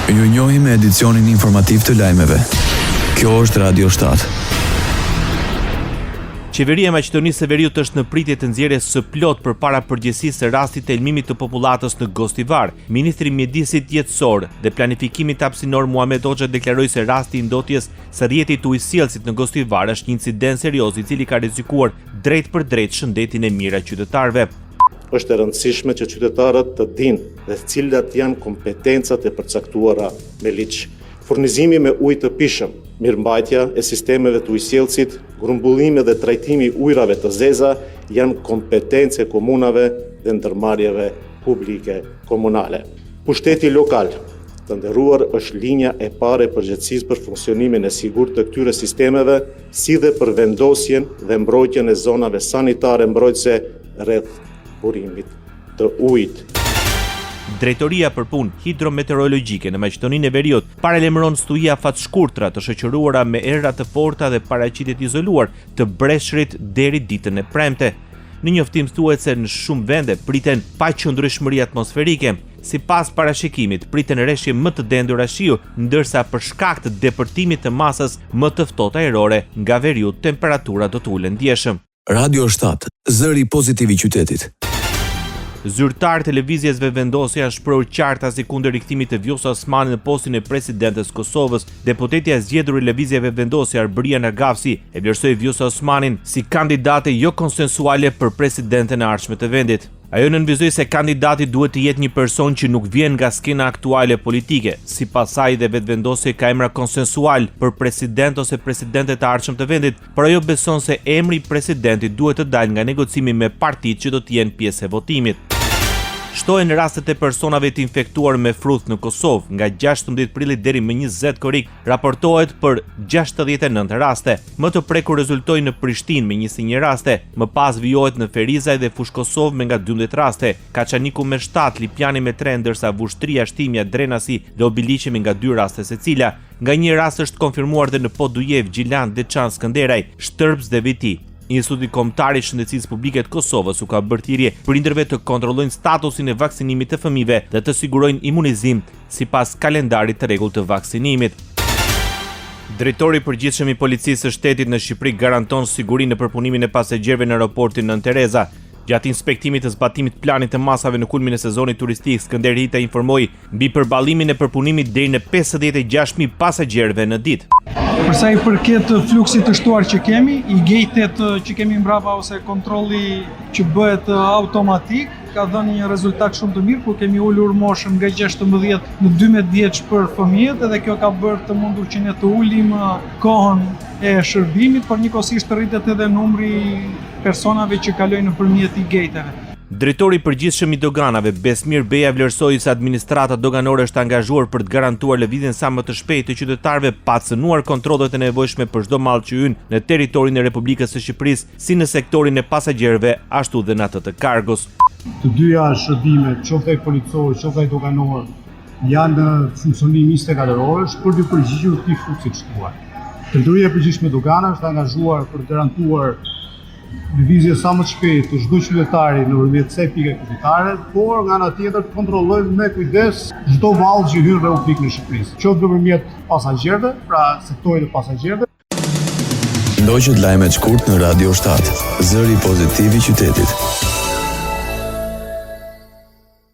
Ju njohim me edicionin informativ të lajmeve. Kjo është Radio 7. Qeveria e Maqedonisë së Veriut është në pritje të nxjerrjes së plot përpara përgjegjësisë së rastit të elmimit të popullatës në Gostivar. Ministri i Mjedisit Jetësor dhe Planifikimit Hapësinor Muhamet Hoxha deklaroi se rasti i ndotjes së rrjetit të ujësjellësit në Gostivar është një incident serioz i cili ka rrezikuar drejt për drejt shëndetin e mirë të qytetarëve. Është e rëndësishme që qytetarët të dinë dhe cilat janë kompetencat e përcaktuara me ligj. Furnizimi me ujë të pishëm, mirëmbajtja e sistemeve të ujësjellësit, grumbullimi dhe trajtimi i ujrave të zeza janë kompetencë e komunave dhe ndërmarrjeve publike komunale. Pushteti lokal, të nderuar, është linja e parë e përgjegjësisë për funksionimin e sigurt të këtyre sistemeve, si dhe për vendosjen dhe mbrojtjen e zonave sanitare mbrojtëse rreth burimit të ujit. Drejtoria për punë hidrometeorologjike në Maqedoninë e Veriut paralajmëron stuhi afatshkurtra të shoqëruara me erra të forta dhe paraqitet izoluar të breshrit deri ditën e premte. Në njoftim thuhet se në shumë vende priten paqëndrueshmëri atmosferike. Sipas parashikimit, priten rreshje më të dendura shiu, ndërsa për shkak të depërtimit të masës më të ftohtë ajrore nga veriu temperatura do të ulen ndjeshëm. Radio 7, zëri pozitiv i qytetit. Zyrtar televizjesve vendosë janë shprehur qartësi kundër rikthimit të Vjosa Osmani në postin e presidentes Kosovës. Deputetja e zgjedhur i lëvizjeve vendosë Arbëria Nagafsi e vlerësoi Vjosa Osmanin si kandidate jo konsensuale për presidenten e ardhshme të vendit. Ajo nënvizoi se kandidati duhet të jetë një person që nuk vjen nga skena aktuale politike. Sipas saj dhe vetvendosi ka emra konsensual për president ose presidente të ardhshëm të vendit, por ajo beson se emri i presidentit duhet të dalë nga negocimi me partitë që do të jenë pjesë e votimit. Shtohen rastet e personave të infektuar me fruth në Kosovë. Nga 16 prillit deri më 20 korrik raportohet për 69 raste. Më të prekur rezultoi në Prishtinë me 21 raste, më pas vijohet në Ferizaj dhe Fush Kosovë me nga 12 raste, Kaçaniku me 7, Lipjani me 3, ndërsa Vushtria, Shtimja, Drenasi dhe Obiliqi me nga 2 raste secila. Nga një rast është konfirmuar dhe në Podujev, Gjilan, Deçan, Skënderaj, Shtërbs dhe Viti. Instituti Kombëtar i Shëndetësisë Publike të Kosovës u ka bërë thirrje prindërve të kontrollojnë statusin e vaksinimit të fëmijëve dhe të sigurojnë imunizim sipas kalendarit të rregullt të vaksinimit. Drejtori i përgjithshëm i Policisë së Shtetit në Shqipëri garanton sigurinë në përpunimin e pasagerëve në aeroportin Nën Tereza. Gjatë inspektimit të zbatimit planit të masave në kulmin e sezonit turistik, Skënder Hita informoi mbi përballimin e përpunimit deri në 56.000 pasagerëve në ditë. Përsa i përket fluksit të shtuar që kemi, i gejtet që kemi mbrapa ose kontrolli që bëhet automatik, ka dhënë një rezultat shumë të mirë, ku kemi ulur moshën nga 16 në 12 vjeç për fëmijët, edhe kjo ka bërë të mundur që ne të ulim kohën e shërbimit, por njëkohësisht rritet edhe numri personave që kalojnë nëpërmjet i gejteve. Drejtori i përgjithshëm i doganave Besmir Beja vlerësoi se administrata doganore është angazhuar për të garantuar lëvizjen sa më të shpejtë të qytetarëve, pa cënuar kontrollet e nevojshme për çdo mall që hyn në territorin e Republikës së Shqipërisë, si në sektorin e pasagerëve, ashtu dhe në atë të kargos. Të dyja shërbimet, qoftë ai policor, qoftë ai doganor, janë në funksionim 24 orësh për të përgjigjur këtij fluksi të shtuar. Drejtoria e përgjithshme dogana është angazhuar për të garantuar lëvizje sa më shpejt të çdo qytetari nëpërmjet kësaj pike kombëtare, por nga ana tjetër të kontrollojmë me kujdes çdo mall që hyn në Republikën e Shqipërisë, qoftë nëpërmjet pasagerëve, pra sektorit të pasagerëve. Ndoqët lajmet shkurt në Radio 7, zëri pozitiv i qytetit.